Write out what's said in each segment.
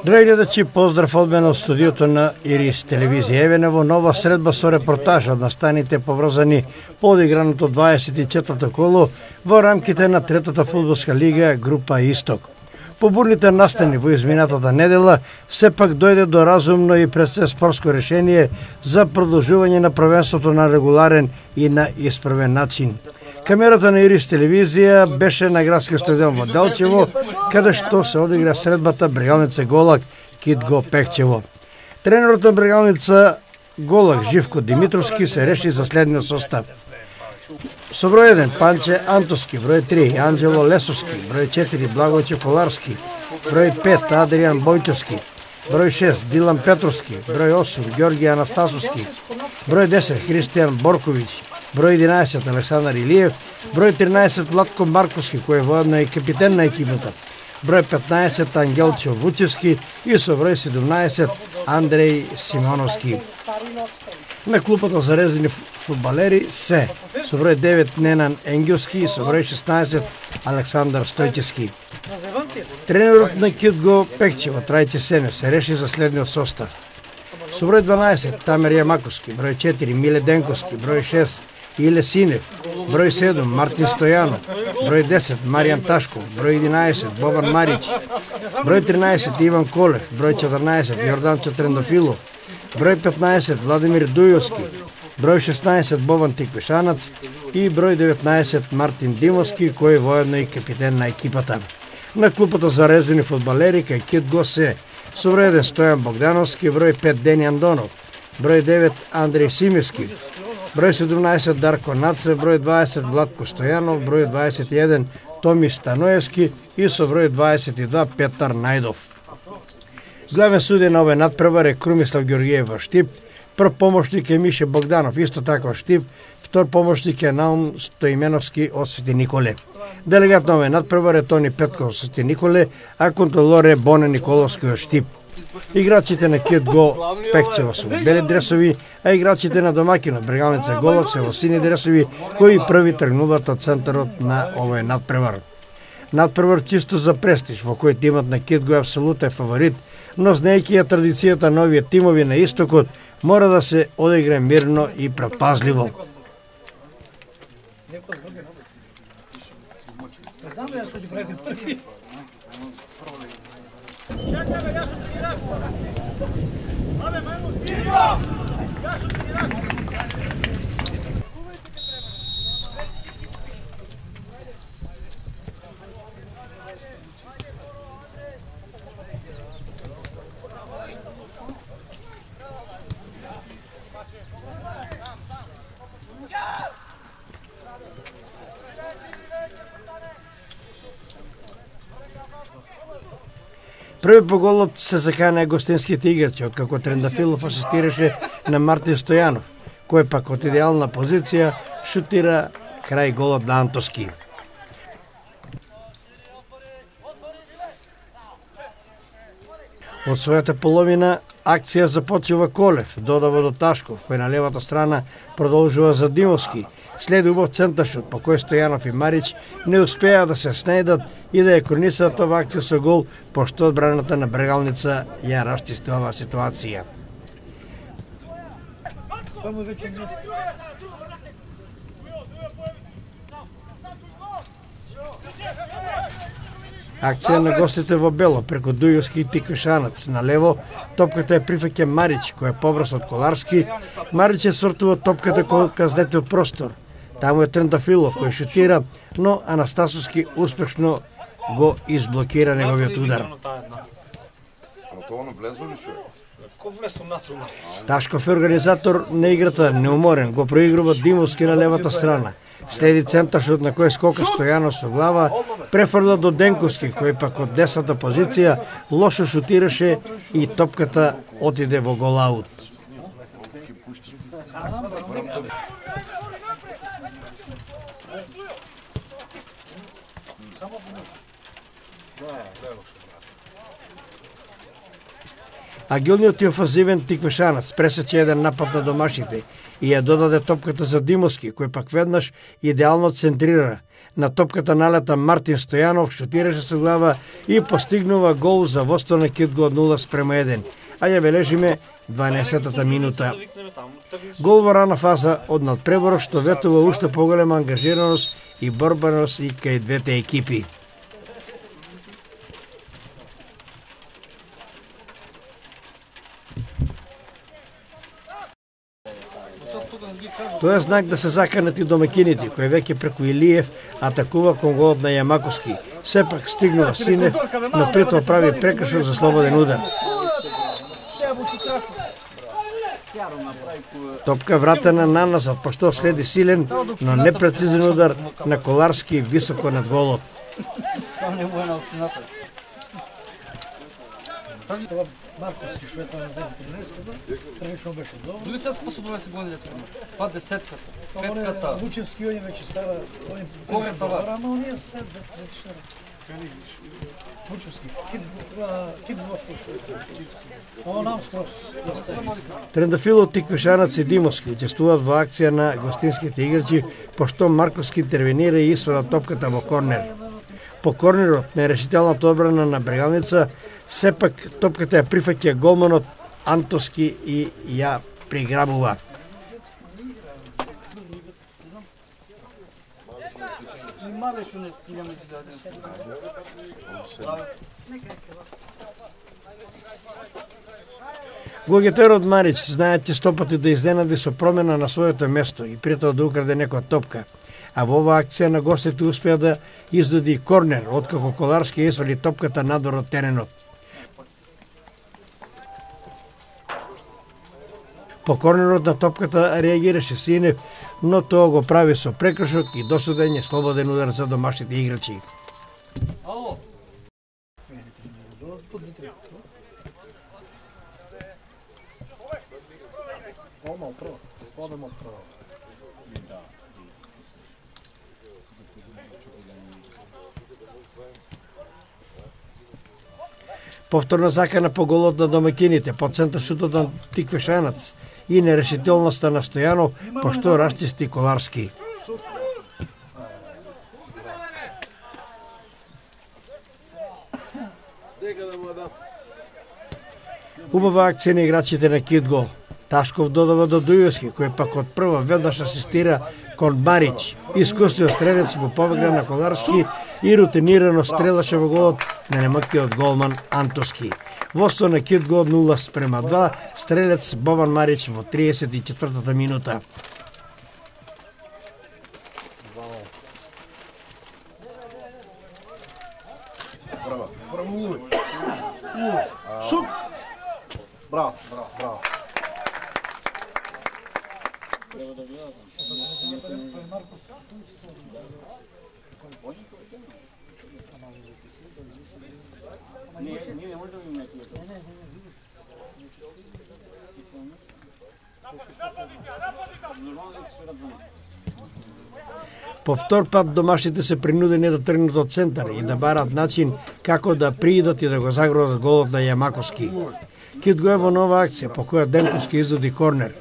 Драги гледачи, поздрав од мене од студиото на Ирис телевизија. Еве во нова средба со репортажа од настаните поврзани по одиграното 24-то коло во рамките на третата фудбалска лига група Исток. По бурните настани во изминатата недела, сепак дојде до разумно и спорско решение за продолжување на првенството на регуларен и на исправен начин. Камерата на Ирис телевизија беше на градскиот стадион во Делчево, каде што се одигра средбата Брегалница Голак Китго Пехчево. Тренерот на Брегалница Голак Живко Димитровски се реши за следниот состав. Со број 1 Панче Антоски, број 3 Анđело Лесовски, број 4 Благој Чеколарски, број 5 Адријан Бојчовски, број 6 Дилан Петровски, број 8 Ѓорѓи Анастасовски, број 10 Христијан Борковиќ, број 11 Александар Илиев, број 13 Владко Марковски, кој е воедно и капитен на екипата, број 15 Ангелчо Вучевски и со број 17 Андреј Симоновски. На клупата за резервни фудбалери се со број 9 Ненан Енгелски и со број 16 Александар Стојчевски. Тренерот на Китго Пехчево Трајче Сенев се реши за следниот состав. Со број 12 Тамер Јамаковски, број 4 Миле Денковски, број 6 Иле Синев, број 7 Мартин Стојанов, број 10 Маријан Ташков, број 11 Бобан Марич, број 13 Иван Колев, број 14 Јордан Чатрендофилов, број 15 Владимир Дујовски, број 16 Бобан Тиквишанац и број 19 Мартин Димовски, кој е воедно и капитен на екипата. На клупата за резервни фудбалери кај Китго се со број 1 Стојан Богдановски, број 5 Дени Андонов, број 9 Андреј Симевски, број 17 Дарко Нацев, број 20 Владко Стојанов, број 21 Томи Станоевски и со број 22 Петар Најдов. Главен судија на овој надпревар е Крумислав Ѓорѓиев во Штип, прв помошник е Мише Богданов, исто така во Штип, втор помошник е Наум Стоименовски од Свети Николе. Делегат на овој надпревар е Тони Петков од Свети Николе, а контролор е Боне Николовски од Штип. Играчите на Китго Пехчево се во бели дресови, а играчите на домакинот Брегалница Голак се во сини дресови, кои први тргнуваат од центарот на овој надпревар. Надпревар чисто за престиж, во кој тимот на Китго е апсолутен фаворит, но знаејќи ја традицијата на овие тимови на истокот, мора да се одигра мирно и предпазливо. Први по голот се закана гостинските играчи, откако Трендафилов асистираше на Мартин Стојанов, кој пак од идеална позиција шутира крај голот на Антоски. Од својата половина акција започува Колев, додава до Ташков, кој на левата страна продолжува за Димовски. Следи убав центаршот, по кој Стојанов и Марич не успеа да се снајдат и да ја корнисаат ова акција со гол, пошто одбраната на Брегалница ја расчисти оваа ситуација. Акција на гостите во бело преку Дујовски и Тиквишанац. На лево топката е прифаќа Марич, кој е побрз од Коларски. Марич е свртува топката кој каздете од простор. Таму е Трендафилов кој шутира, но Анастасовски успешно го изблокира неговиот удар. Ташков е организатор на играта, неуморен, го проигрува Димовски на левата страна. Следи центаршот на кој скока Стојанов со глава, префрла до Денковски, кој пак од десната позиција лошо шутираше и топката отиде во гол аут. Агилниот и офанзивен Тиквешанац пресече еден напад на домашните и ја додаде топката за Димовски, кој пак веднаш идеално центрира. На топката налета Мартин Стојанов, шутираше со глава и постигнува гол за водство на Кидго од 0:1, а ја бележиме 12-та минута. Гол во рана фаза од надпреборот што ветува уште поголема ангажираност и борбеност и кај двете екипи. Тоа е знак да се заканат и домакините, кој веќе преку Илиев атакува кон голот на Јамаковски. Сепак стигнува Синев, но при тоа прави прекршок за слободен удар. Топка вратена наназад, пошто следи силен, но непрецизен удар на Коларски високо над голот. Марковски што е тоа на земјата 13-та, прилично беше добро. Дали се способно да се гони децата? Па десетката, петката. Вучевски оње веќе стара, оње Кога това? Ама оние се дечера. Вучевски, кид воштво што е тоа. Ово нам скрос. Трендафилот Тиквешанац и Димовски учествуваат во акција на гостинските играчи, пошто Марковски интервенира и исфрла топката во корнер. По корнерот на решителната одбрана на Брегалница, сепак топката ја прифаќа голманот Антовски и ја приграбува. Гогетерот Марич знаат че стопати да изненади со промена на своето место и при тоа да украде некоја топка. А во оваа акција на гостите успеа да издади корнер, откако Коларски извали топката надвор од теренот. По корнерот на топката реагираше Синев, но тоа го прави со прекршок и досуден е слободен удар за домашните играчи. Ало. Повторна закана по голот на домакините, по центар шутот на Тиквешанац и нерешителноста на Стојанов, пошто расчисти Коларски. Убава акција на играчите на Кидго. Ташков додава до Дујовски, кој пак од прва веднаш асистира кон Барич. Искусниот стрелец му побегна на Коларски и рутинирано стрелаше во голот на немакиот голман Антовски. Водство на Кидго 0:2, стрелец Бобан Марич во 34-та минута. Шут! Браво, браво. По втор пат домашните се принудени да тргнат од центар и да барат начин како да приидат и да го загрозат голот на Јамаковски. Кидго е во нова акција по која Денковски издади корнер.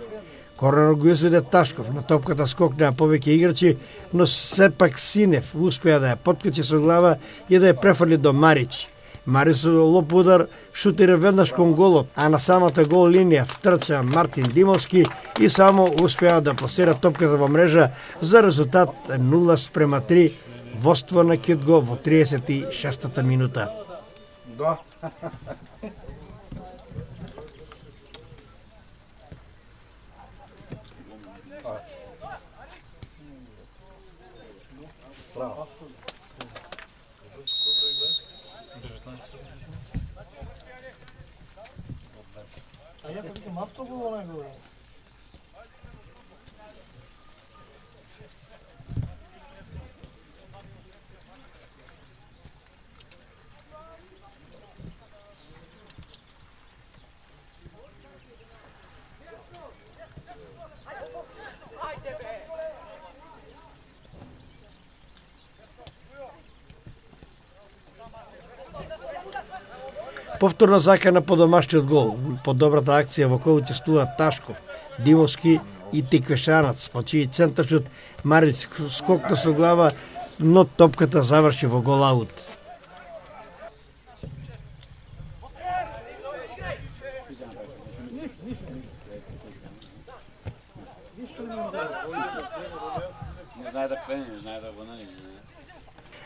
Корнерот го изведе Ташков, на топката скокнаа повеќе играчи, но сепак Синев успеа да ја поткачи со глава и да ја префрли до Марич. Марич со лоп удар шутира веднаш кон голот, а на самата гол линија втрча Мартин Димовски и само успеа да пласира топката во мрежа за резултат 0:3, водство на Кидго во 36-та минута. Да. Браво. А ја викам автогол не го. Повторна закана по домашниот гол. По добрата акција во која учествуваат Ташков, Димовски и Тиквешанац, по чиј центаршут Марич скокна со глава, но топката заврши во гол аут.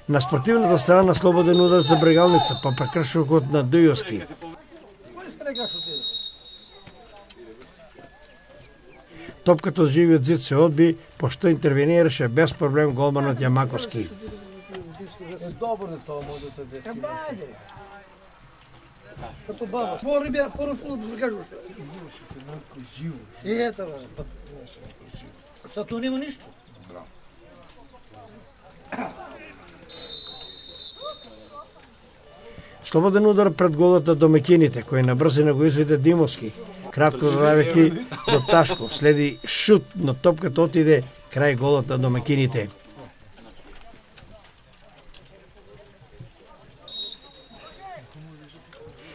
На спортивната страна слободен удар за Брегалница, па прекршокот на Дујовски. Топката од живиот зид се одби, пошто интервенираше без проблем голманот Јамаковски. Добро не тоа може да се деси. Като баба. Може би първо да кажеш. Имаше се малко живо. Ето, бе. Са то нема нищо. Слободен удар пред голата домакините, кој на брзина го изведе Димовски. Кратко заравеки до Ташков, следи шут, но топката отиде крај голот на домакините.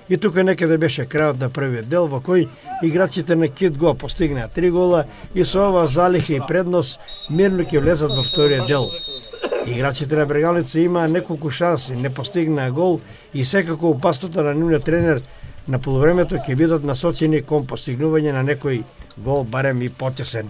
И тука некаде беше крајот на првиот дел, во кој играчите на Кит Го постигнаа 3 гола и со ова залиха и предност мирно ќе влезат во вториот дел. Играчите на Брегалница имаа неколку шанси, не постигнаа гол и секако опаснота на нивниот тренер на полувремето ќе бидат насочени кон постигнување на некој гол, барем и потесен.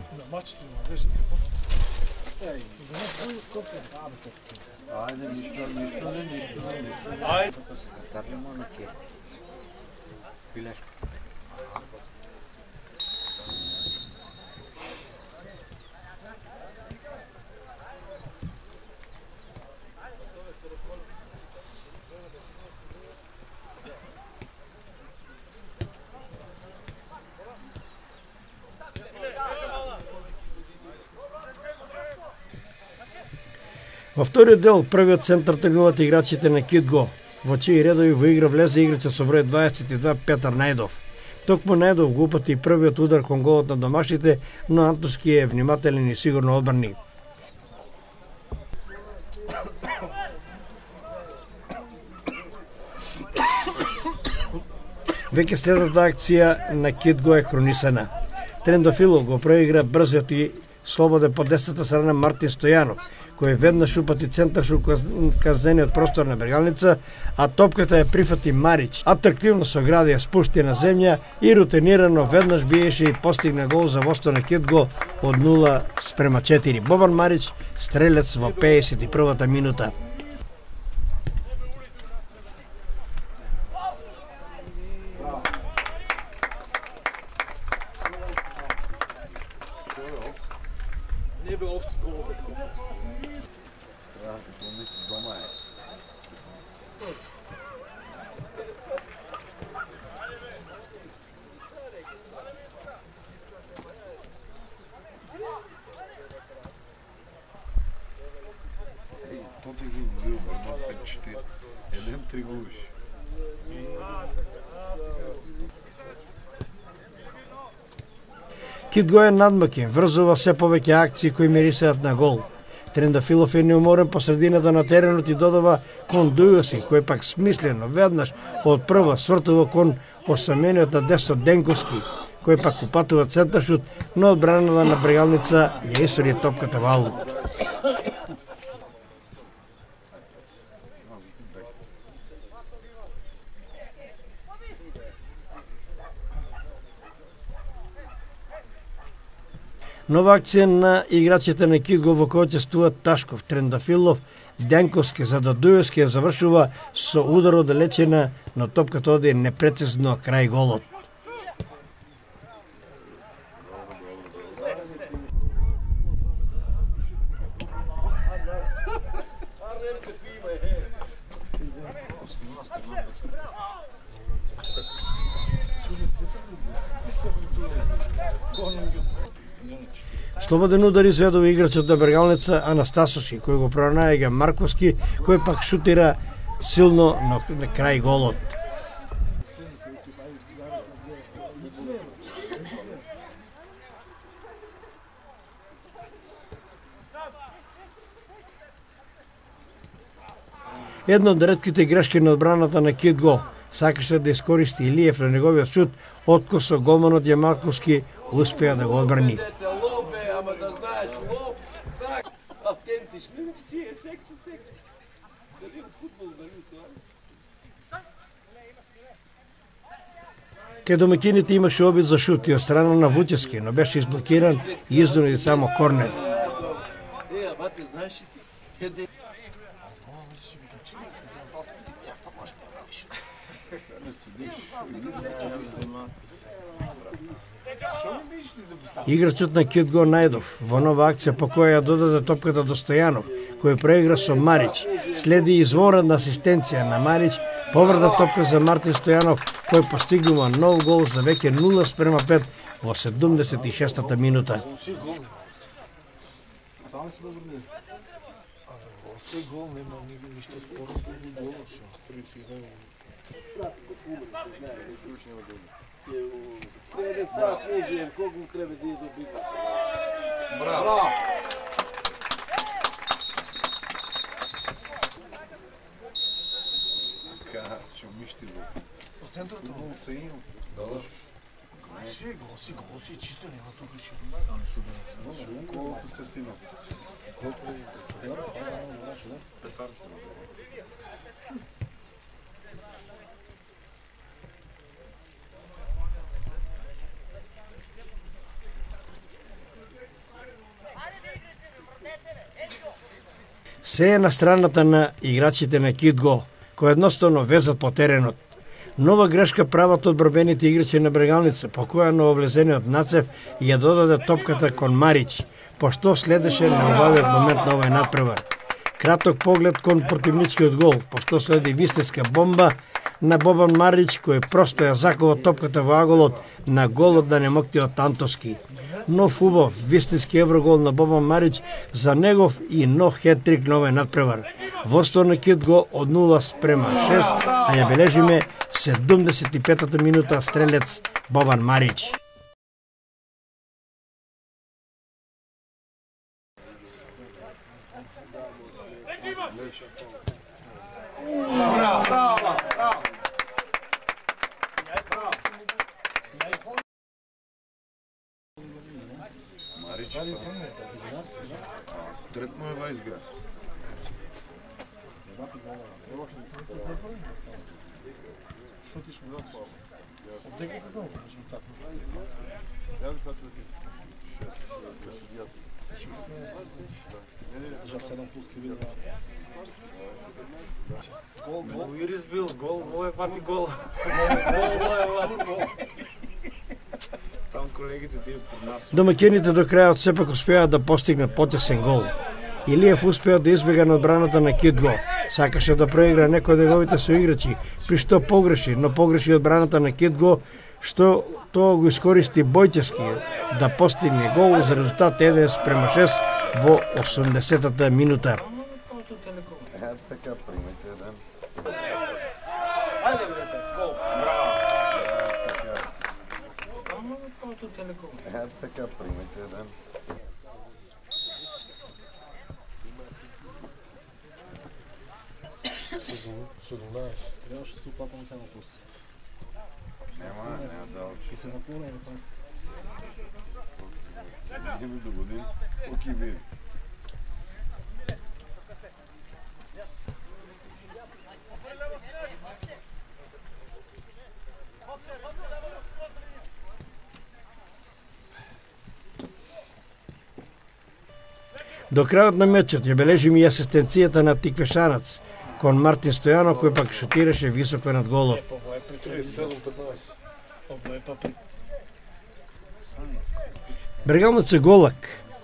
Во вториот дел, првиот центар тргнуваат играчите на Кит Го, во чии редови во игра влезе играчот со број 22 Петар Најдов. Токму Најдов го упати првиот удар кон голот на домашните, но Антовски е внимателен и сигурно одбрани. Веќе следната акција на Кит Го е хронисана. Трендофилов го проигра брзиот и слободен по десната страна Мартин Стојанов, кој веднаш упати центаршут казнениот простор на Брегалница, а топката ја прифати Марич. Атрактивно со гради ја спушти на земја и рутинирано веднаш биеше и постигна гол за водство на Кит Го од 0:4. Бобан Марич, стрелец во 51-та минута. Кит Го е надмакен, врзува се повеќе акции кои мирисаат на гол. Трендафилов е неуморен по средината на теренот и додава кон Дујоси, кој пак смислено веднаш од прва свртува кон осамениот на десот Денковски, кој пак упатува центаршут, но одбраната на Брегалница ја исури топката во аут. Нова акција на играчите на Кит Го во кој учествуваат Ташков, Трендафилов, Денковски, за да Дујовски ја завршува со удар од далечина, но топката оди непрецизно крај голот. Слободен удар изведува играчот на Брегалница Анастасовски, кој го пронајга Марковски, кој пак шутира силно на крај голот. Една од ретките грешки на одбраната на Кит Го сакаше да искористи Илиев на неговиот шут, откосо голманот Јамаковски успеа да го одбрани. Кај домакините имаше обид за шут и од страна на Вучевски, но беше изблокиран и издонеди само корнер. Играчот на Кидго Најдов во нова акција по која ја додаде топката до Стојанов, кој проигра со Марич. Следи извонредна асистенција на Марич, поврата топка за Мартин Стојанов, кој постигнува нов гол за веќе 0:5 во 76-та минута. Браво! По центарот гол се има. Да. Гол си чисто нема тука што. Голот се си нас. Петар. Се е на страната на играчите на Кидго, кои едноставно везат по теренот. Нова грешка прават одбрбените играчи на Брегалница, по која нововлезениот Нацев ја додаде топката кон Марич, пошто следеше неубавиот момент на овој надпревар. Краток поглед кон противничкиот гол, пошто следи вистинска бомба на Бобан Марич, кој просто ја закова топката во аголот на голот на немоктиот Антовски. Нов убав вистински еврогол на Бобан Марич за негов и нов хет-трик на овој надпревар. Водство на Кидго од 0:6, а ја бележиме 75-та минута стрелец Бобан Марич. Третно е Вајсга. Шутиш ми да пал. Од дека како знам за резултат? Ја би како ти. 6 Гол Ирис бил, гол, ово е пати гол. Там колегите ти под нас. Домакините до крајот сепак успеаат да постигнат потесен гол. Илиев успеа да избега на одбраната на Кидго. Сакаше да проигра некој од неговите соиграчи, при што погреши, но погреши одбраната на Кидго, што тоа го искористи Бојчевски да постигне гол за резултат 1:6 во 80-та минута. Така примете еден. Ајде брате, гол. Така примете еден. Трябваше да се оплатам само пусти. Няма далече. И се наклоня на това. Идеме до годин. Окей, бе. До крајот на мечот ја бележим и асистенцијата на Тиквешанац кон Мартин Стојанов, кој пак шутираше високо над голот. Брегалница Голак,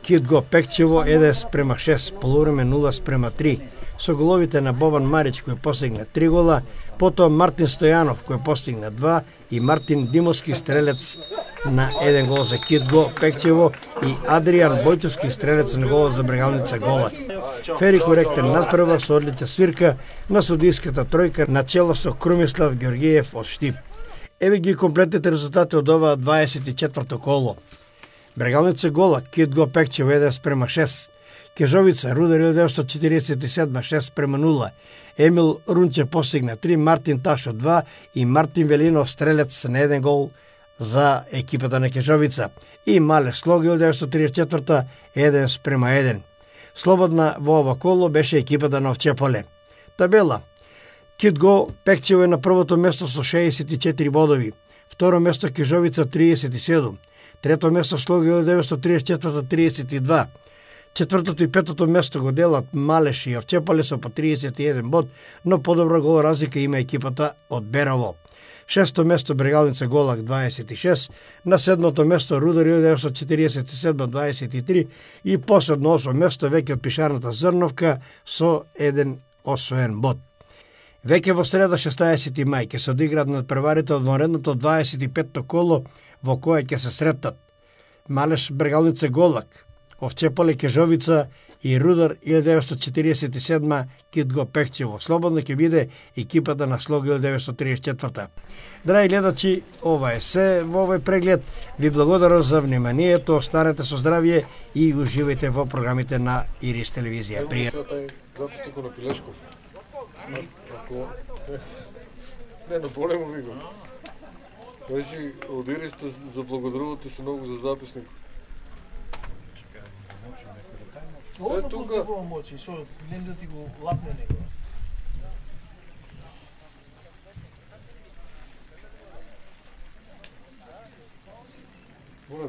Кидго Пекчево 1:6, полувреме 0:3, со головите на Бобан Марич кој постигна 3 гола, потоа Мартин Стојанов кој постигна 2 и Мартин Димовски стрелец на 1 гол за Кидго Пекчево и Адријан Бојтовски стрелец на гол за Брегалница Голак. Фери коректен надпревар со одлична свирка на судиската тројка на чело со Крумислав Георгиев од Штип. Еве ги комплетните резултати од ова 24-то коло. Брегалница Голак, Кидго Пекчево 1:6, Кежовица, Рудар 1947 6:0. Емил Рунче постигна 3, Мартин Ташо 2 и Мартин Велинов стрелец на 1 гол за екипата на Кежовица. И Мале Слог 1934 1:1. Слободна во ова коло беше екипата на Овчеполе. Табела. Китго Пекчево е на првото место со 64 бодови. Второ место Кежовица 37. Трето место Слог 1934 32. Четвртото и петото место го делат Малеш и Овчеполе со по 31 бод, но подобра гол разлика има екипата од Берово. Шесто место Брегалница Голак 26, на седмото место Рудар 1947 23 и последно осмо место веќе од Пишарната Зрновка со 1 освоен бод. Веќе во среда 16 мај ќе се одиграат надпреварите од вонредното 25-то коло во кое ќе се сретат Малеш Брегалница Голак, Овчеполе Кежовица и Рудар 1947 Китго Пехчево. Слободно ќе биде екипата на Слог 1934. Драги гледачи, ова е се во овој преглед. Ви благодарам за вниманието, останете со здравје и уживајте во програмите на Ирис телевизија. Пријатно. Записнико на Пилешков. Ако... Не, на полемо ви го. Значи, од Ирис заблагодарувате се многу за записник. Одно тука во мочи, што не да ти го лапне некој.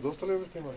Доста ли ви сте имали?